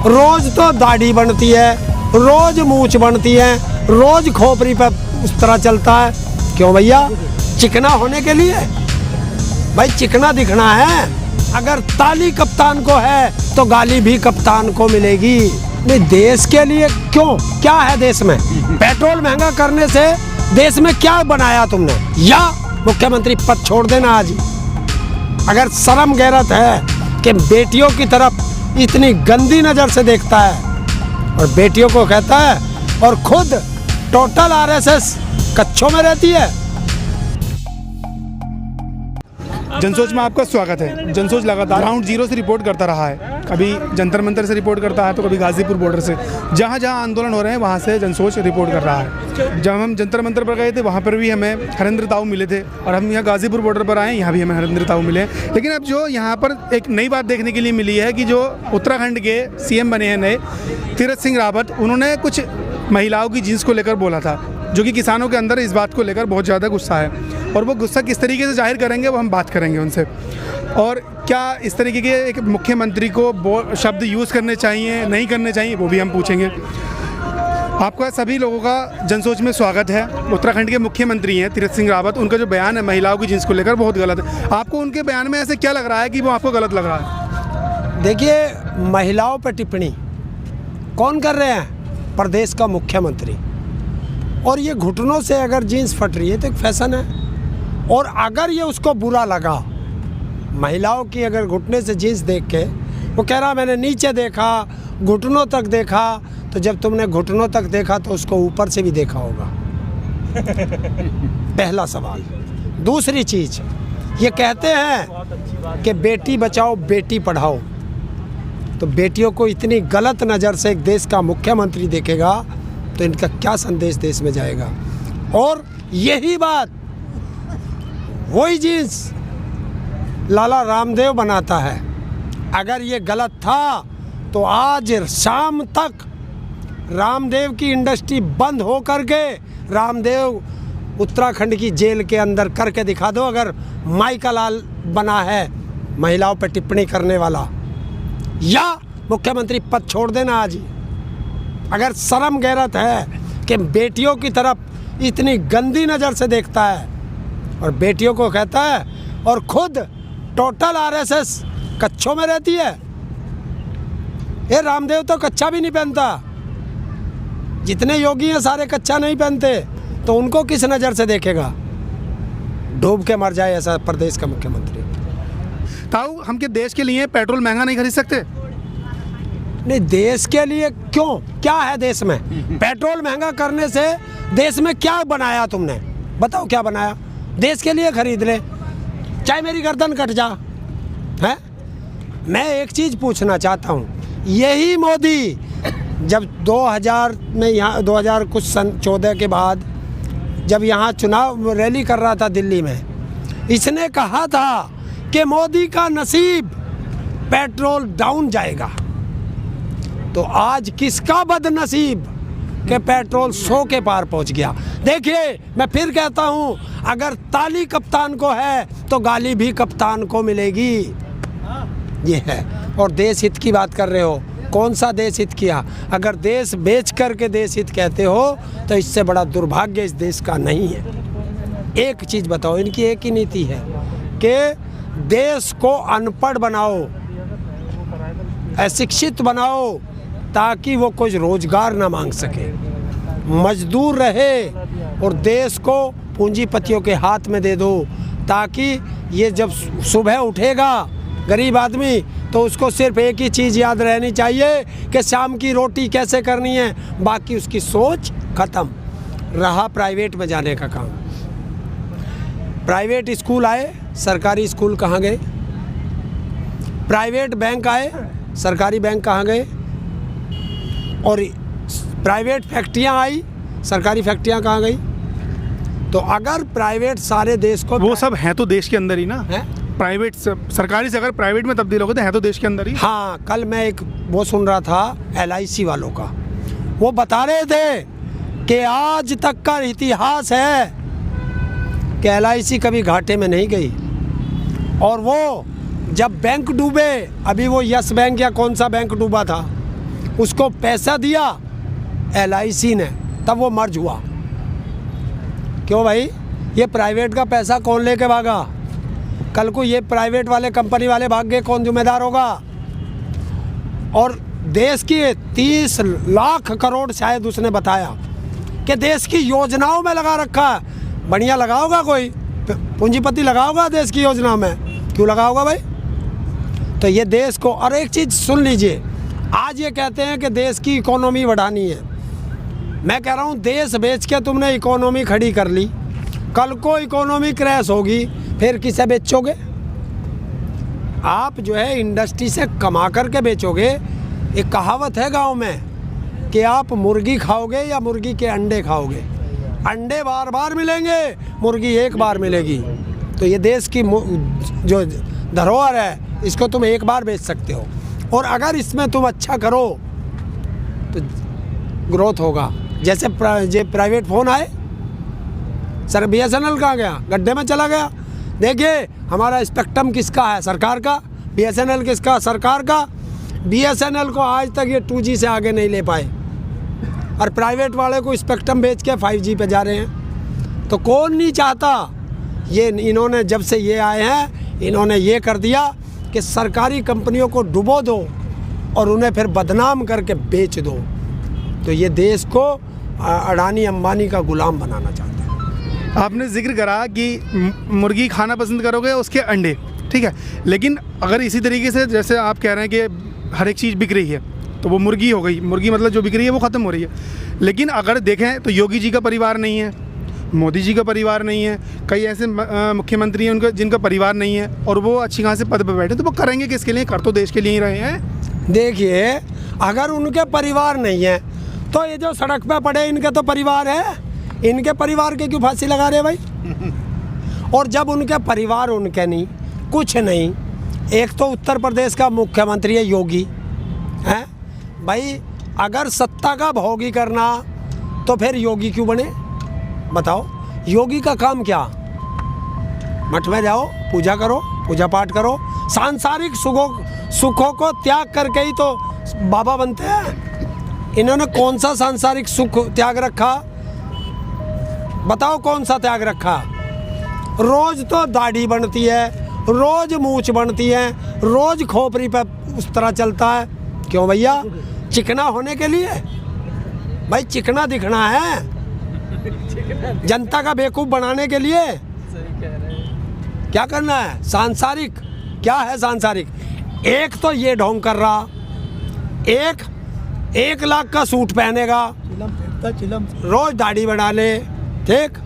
रोज तो दाढ़ी बनती है, रोज मूंछ बनती है, रोज खोपड़ी पर उस तरह चलता है। क्यों भैया? चिकना होने के लिए। भाई चिकना दिखना है। अगर ताली कप्तान को है तो गाली भी कप्तान को मिलेगी। नहीं, देश के लिए क्यों? क्या है देश में? पेट्रोल महंगा करने से देश में क्या बनाया तुमने? या मुख्यमंत्री पद छोड़ देना आज। अगर शर्म गैरत है कि बेटियों की तरफ इतनी गंदी नजर से देखता है और बेटियों को कहता है और खुद टोटल आरएसएस कच्छों में रहती है। जनसोच में आपका स्वागत है। जनसोच लगातार ग्राउंड जीरो से रिपोर्ट करता रहा है। कभी जंतर मंतर से रिपोर्ट करता है तो कभी गाजीपुर बॉर्डर से। जहाँ जहाँ आंदोलन हो रहे हैं वहाँ से जनसोच रिपोर्ट कर रहा है। जब हम जंतर मंतर पर गए थे वहाँ पर भी हमें हरेंद्र ताऊ मिले थे और हम यहाँ गाजीपुर बॉर्डर पर आए, यहाँ भी हमें हरेंद्र ताऊ मिले। लेकिन अब जो यहाँ पर एक नई बात देखने के लिए मिली है कि जो उत्तराखंड के सीएम बने हैं नए तीरथ सिंह रावत, उन्होंने कुछ महिलाओं की जीन्स को लेकर बोला था, जो कि किसानों के अंदर इस बात को लेकर बहुत ज़्यादा गुस्सा है। और वो गुस्सा किस तरीके से जाहिर करेंगे वो हम बात करेंगे उनसे। और क्या इस तरीके के एक मुख्यमंत्री को शब्द यूज़ करने चाहिए, नहीं करने चाहिए, वो भी हम पूछेंगे। आपका सभी लोगों का जनसोच में स्वागत है। उत्तराखंड के मुख्यमंत्री हैं तीरथ सिंह रावत। उनका जो बयान है महिलाओं की जीन्स को लेकर बहुत गलत है। आपको उनके बयान में ऐसे क्या लग रहा है कि वो आपको गलत लग रहा है? देखिए, महिलाओं पर टिप्पणी कौन कर रहे हैं? प्रदेश का मुख्यमंत्री। और ये घुटनों से अगर जीन्स फट रही है तो एक फैशन है। और अगर ये उसको बुरा लगा, महिलाओं की अगर घुटने से जीन्स देख के वो कह रहा मैंने नीचे देखा, घुटनों तक देखा, तो जब तुमने घुटनों तक देखा तो उसको ऊपर से भी देखा होगा। पहला सवाल। दूसरी चीज़, ये कहते हैं कि बेटी बचाओ बेटी पढ़ाओ, तो बेटियों को इतनी गलत नज़र से एक देश का मुख्यमंत्री देखेगा तो इनका क्या संदेश देश में जाएगा? और यही बात वही जीन्स लाला रामदेव बनाता है। अगर ये गलत था तो आज शाम तक रामदेव की इंडस्ट्री बंद हो करके रामदेव उत्तराखंड की जेल के अंदर करके दिखा दो। अगर माइका लाल बना है महिलाओं पर टिप्पणी करने वाला, या मुख्यमंत्री पद छोड़ देना आज। अगर शर्म गैरत है कि बेटियों की तरफ इतनी गंदी नज़र से देखता है और बेटियों को कहता है और खुद टोटल आरएसएस कच्छों में रहती है। ये रामदेव तो कच्छा भी नहीं पहनता। जितने योगी हैं सारे कच्छा नहीं पहनते, तो उनको किस नज़र से देखेगा? डूब के मर जाए ऐसा प्रदेश का मुख्यमंत्री। ताऊ, हम के देश के लिए पेट्रोल महंगा नहीं खरीद सकते? नहीं, देश के लिए क्यों? क्या है देश में? पेट्रोल महंगा करने से देश में क्या बनाया तुमने? बताओ क्या बनाया? देश के लिए खरीद ले, चाहे मेरी गर्दन कट जा। है? मैं एक चीज़ पूछना चाहता हूँ, यही मोदी जब 2000 में यहाँ 2000 कुछ सन 14 के बाद जब यहाँ चुनाव रैली कर रहा था दिल्ली में, इसने कहा था कि मोदी का नसीब पेट्रोल डाउन जाएगा। तो आज किसका बदनसीब कि पेट्रोल 100 के पार पहुंच गया। देखिए, मैं फिर कहता हूं, अगर ताली कप्तान को है तो गाली भी कप्तान को मिलेगी। ये है। और देश हित की बात कर रहे हो, कौन सा देश हित किया? अगर देश बेच करके देश हित कहते हो तो इससे बड़ा दुर्भाग्य इस देश का नहीं है। एक चीज़ बताओ, इनकी एक ही नीति है कि देश को अनपढ़ बनाओ, अशिक्षित बनाओ, ताकि वो कुछ रोजगार ना मांग सके, मजदूर रहे, और देश को पूंजीपतियों के हाथ में दे दो, ताकि ये जब सुबह उठेगा गरीब आदमी तो उसको सिर्फ एक ही चीज़ याद रहनी चाहिए कि शाम की रोटी कैसे करनी है, बाकी उसकी सोच खत्म। रहा प्राइवेट में जाने का काम। प्राइवेट स्कूल आए, सरकारी स्कूल कहाँ गए? प्राइवेट बैंक आए, सरकारी बैंक कहाँ गए? और प्राइवेट फैक्ट्रियाँ आई, सरकारी फैक्ट्रियाँ कहाँ गई? तो अगर प्राइवेट सारे देश को, वो सब हैं तो देश के अंदर ही ना है। प्राइवेट सरकारी से अगर प्राइवेट में तब्दील हो गए तो है तो देश के अंदर ही। हाँ, कल मैं एक वो सुन रहा था LIC वालों का, वो बता रहे थे कि आज तक का इतिहास है कि LIC कभी घाटे में नहीं गई। और वो जब बैंक डूबे, अभी वो यस बैंक या कौन सा बैंक डूबा था, उसको पैसा दिया LIC ने, तब वो मर्ज हुआ। क्यों भाई? ये प्राइवेट का पैसा कौन लेके भागा? कल को ये प्राइवेट वाले कंपनी वाले भाग गए, कौन जिम्मेदार होगा? और देश की 30 लाख करोड़ शायद उसने बताया कि देश की योजनाओं में लगा रखा है। बढ़िया लगा होगा, कोई पूंजीपति लगा होगा देश की योजना में, क्यों लगा होगा भाई? तो ये देश को, और एक चीज़ सुन लीजिए, आज ये कहते हैं कि देश की इकोनॉमी बढ़ानी है। मैं कह रहा हूँ देश बेच के तुमने इकोनॉमी खड़ी कर ली, कल को इकोनॉमी क्रैश होगी, फिर किसे बेचोगे? आप जो है इंडस्ट्री से कमा करके बेचोगे। एक कहावत है गांव में कि आप मुर्गी खाओगे या मुर्गी के अंडे खाओगे। अंडे बार बार मिलेंगे, मुर्गी एक बार मिलेगी। तो ये देश की जो धरोहर है, इसको तुम एक बार बेच सकते हो, और अगर इसमें तुम अच्छा करो तो ग्रोथ होगा। जैसे प्राइवेट फ़ोन आए, सर BSNL कहाँ गया? गड्ढे में चला गया। देखिए हमारा स्पेक्ट्रम किसका है? सरकार का। BSNL किसका? सरकार का। BSNL को आज तक ये 2G से आगे नहीं ले पाए, और प्राइवेट वाले को स्पेक्ट्रम बेच के 5G पे जा रहे हैं। तो कौन नहीं चाहता? ये इन्होंने जब से ये आए हैं, इन्होंने ये कर दिया कि सरकारी कंपनियों को डुबो दो और उन्हें फिर बदनाम करके बेच दो। तो ये देश को अडानी अंबानी का गुलाम बनाना चाहते हैं। आपने जिक्र करा कि मुर्गी खाना पसंद करोगे, उसके अंडे, ठीक है। लेकिन अगर इसी तरीके से जैसे आप कह रहे हैं कि हर एक चीज़ बिक रही है, तो वो मुर्गी हो गई, मुर्गी मतलब जो बिक रही है वो ख़त्म हो रही है। लेकिन अगर देखें तो योगी जी का परिवार नहीं है, मोदी जी का परिवार नहीं है, कई ऐसे मुख्यमंत्री हैं उनका जिनका परिवार नहीं है, और वो अच्छी खासे पद पर बैठे, तो वो करेंगे किसके लिए? कर तो देश के लिए ही रहे हैं। देखिए अगर उनके परिवार नहीं है तो ये जो सड़क पे पड़े इनके तो परिवार है, इनके परिवार के क्यों फांसी लगा रहे भाई? और जब उनके परिवार उनके नहीं, कुछ नहीं, एक तो उत्तर प्रदेश का मुख्यमंत्री है योगी, है भाई। अगर सत्ता का भोगी करना तो फिर योगी क्यों बने? बताओ, योगी का काम क्या? मठ में जाओ, पूजा करो, पूजा पाठ करो, सांसारिक सुखों को त्याग करके ही तो बाबा बनते हैं। इन्होंने कौन सा सांसारिक सुख त्याग रखा? बताओ कौन सा त्याग रखा? रोज तो दाढ़ी बनती है, रोज मूछ बनती है, रोज खोपड़ी पे उस तरह चलता है। क्यों भैया? चिकना होने के लिए भाई, चिकना दिखना है, जनता का बेवकूफ़ बनाने के लिए। क्या करना है? सांसारिक। क्या है सांसारिक? एक तो ये ढोंग कर रहा, 1 लाख का सूट पहनेगा, रोज दाढ़ी बना ले, ठीक।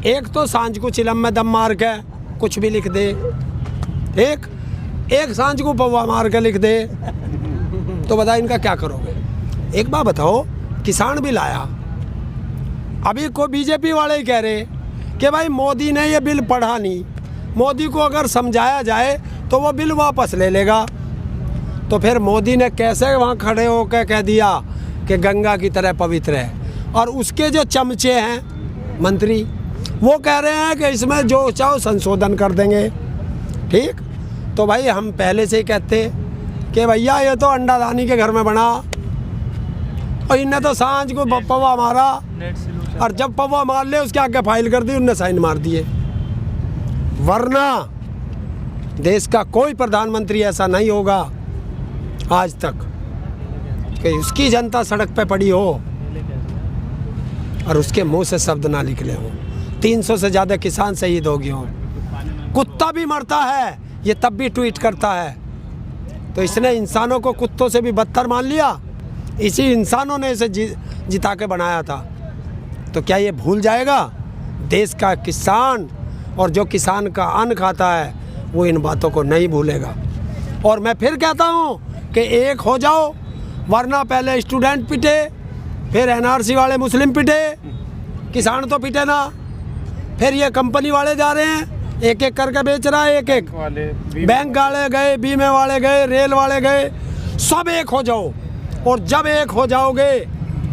एक तो सांझ को चिलम में दम मार के कुछ भी लिख दे, ठीक। एक सांझ को पौवा मार के लिख दे, तो बता इनका क्या करोगे? एक बात बताओ, किसान बिल आया, अभी को बीजेपी वाले ही कह रहे कि भाई मोदी ने ये बिल पढ़ा नहीं, मोदी को अगर समझाया जाए तो वो बिल वापस ले लेगा। तो फिर मोदी ने कैसे वहाँ खड़े होकर कह दिया कि गंगा की तरह पवित्र है, और उसके जो चमचे हैं मंत्री, वो कह रहे हैं कि इसमें जो चाहो संशोधन कर देंगे, ठीक। तो भाई हम पहले से ही कहते कि भैया ये तो अंडादानी के घर में बना, और इनने तो सांझ को पौवा मारा, और जब पौवा मार ले उसके आगे फाइल कर दी, उनने साइन मार दिए। वरना देश का कोई प्रधानमंत्री ऐसा नहीं होगा आज तक कि उसकी जनता सड़क पे पड़ी हो और उसके मुंह से शब्द ना निकले हों। 300 से ज़्यादा किसान शहीद हो गए हों। कुत्ता भी मरता है, ये तब भी ट्वीट करता है। तो इसने इंसानों को कुत्तों से भी बदतर मान लिया। इसी इंसानों ने इसे जिता के बनाया था। तो क्या ये भूल जाएगा? देश का किसान और जो किसान का अन्न खाता है वो इन बातों को नहीं भूलेगा। और मैं फिर कहता हूँ कि एक हो जाओ, वरना पहले स्टूडेंट पिटे, फिर NRC वाले मुस्लिम पिटे, किसान तो पिटे ना। फिर ये कंपनी वाले जा रहे हैं, एक एक करके बेच रहा है, एक एक बैंक वाले गए, बीमे वाले गए, रेल वाले गए, सब एक हो जाओ। और जब एक हो जाओगे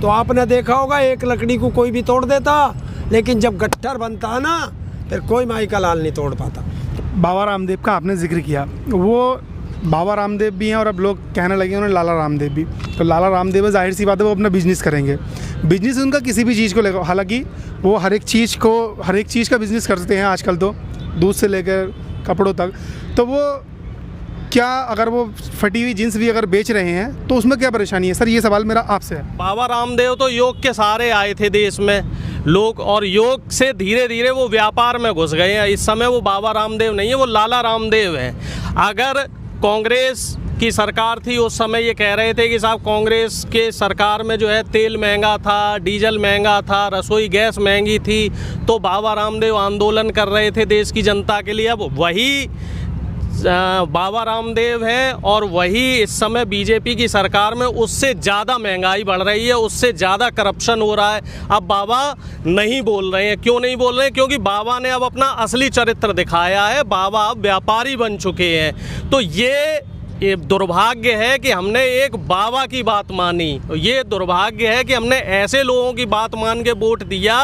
तो आपने देखा होगा एक लकड़ी को कोई भी तोड़ देता, लेकिन जब गट्ठर बनता है ना, फिर कोई माई का लाल नहीं तोड़ पाता। बाबा रामदेव का आपने जिक्र किया, वो बाबा रामदेव भी हैं और अब लोग कहने लगे उन्होंने लाला रामदेव भी। तो लाला रामदेव है, जाहिर सी बात है वो अपना बिजनेस करेंगे। बिजनेस उनका किसी भी चीज़ को लेकर, हालांकि वो हर एक चीज़ का बिजनेस करते हैं आजकल, तो दूध से लेकर कपड़ों तक। तो वो क्या, अगर वो फटी हुई जींस भी अगर बेच रहे हैं तो उसमें क्या परेशानी है? सर ये सवाल मेरा आपसे है। बाबा रामदेव तो योग के सहारे आए थे देश में लोग, और योग से धीरे धीरे वो व्यापार में घुस गए हैं। इस समय वो बाबा रामदेव नहीं है, वो लाला रामदेव हैं। अगर कांग्रेस की सरकार थी उस समय ये कह रहे थे कि साहब कांग्रेस के सरकार में जो है तेल महंगा था, डीजल महंगा था, रसोई गैस महंगी थी, तो बाबा रामदेव आंदोलन कर रहे थे देश की जनता के लिए। अब वही बाबा रामदेव हैं और वही इस समय बीजेपी की सरकार में उससे ज़्यादा महंगाई बढ़ रही है, उससे ज़्यादा करप्शन हो रहा है। अब बाबा नहीं बोल रहे हैं। क्यों नहीं बोल रहे हैं? क्योंकि बाबा ने अब अपना असली चरित्र दिखाया है। बाबा अब व्यापारी बन चुके हैं। तो ये दुर्भाग्य है कि हमने एक बाबा की बात मानी। ये दुर्भाग्य है कि हमने ऐसे लोगों की बात मान के वोट दिया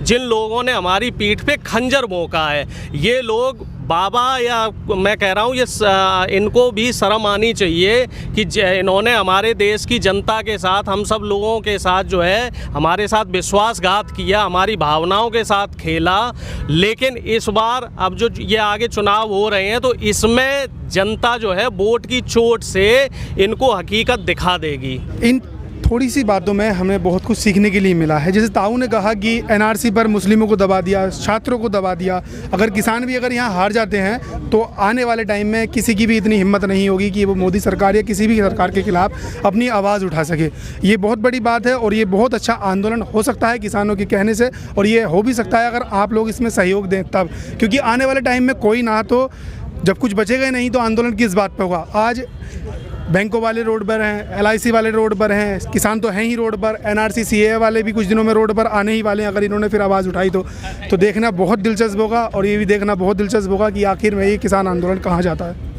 जिन लोगों ने हमारी पीठ पे खंजर भोंका है। ये लोग बाबा, या मैं कह रहा हूँ ये इनको भी शर्म आनी चाहिए कि इन्होंने हमारे देश की जनता के साथ, हम सब लोगों के साथ जो है हमारे साथ विश्वासघात किया, हमारी भावनाओं के साथ खेला। लेकिन इस बार अब जो ये आगे चुनाव हो रहे हैं तो इसमें जनता जो है वोट की चोट से इनको हकीकत दिखा देगी। इन थोड़ी सी बातों में हमें बहुत कुछ सीखने के लिए मिला है। जैसे ताऊ ने कहा कि एनआरसी पर मुस्लिमों को दबा दिया, छात्रों को दबा दिया। अगर किसान भी अगर यहाँ हार जाते हैं तो आने वाले टाइम में किसी की भी इतनी हिम्मत नहीं होगी कि वो मोदी सरकार या किसी भी सरकार के खिलाफ अपनी आवाज़ उठा सके। ये बहुत बड़ी बात है और ये बहुत अच्छा आंदोलन हो सकता है किसानों के कहने से, और ये हो भी सकता है अगर आप लोग इसमें सहयोग दें तब, क्योंकि आने वाले टाइम में कोई ना, तो जब कुछ बचेगा नहीं तो आंदोलन किस बात पर होगा। आज बैंकों वाले रोड पर हैं, LIC वाले रोड पर हैं, किसान तो हैं ही रोड पर, NRC CAA वाले भी कुछ दिनों में रोड पर आने ही वाले हैं अगर इन्होंने फिर आवाज़ उठाई तो देखना बहुत दिलचस्प होगा। और ये भी देखना बहुत दिलचस्प होगा कि आखिर में ये किसान आंदोलन कहाँ जाता है।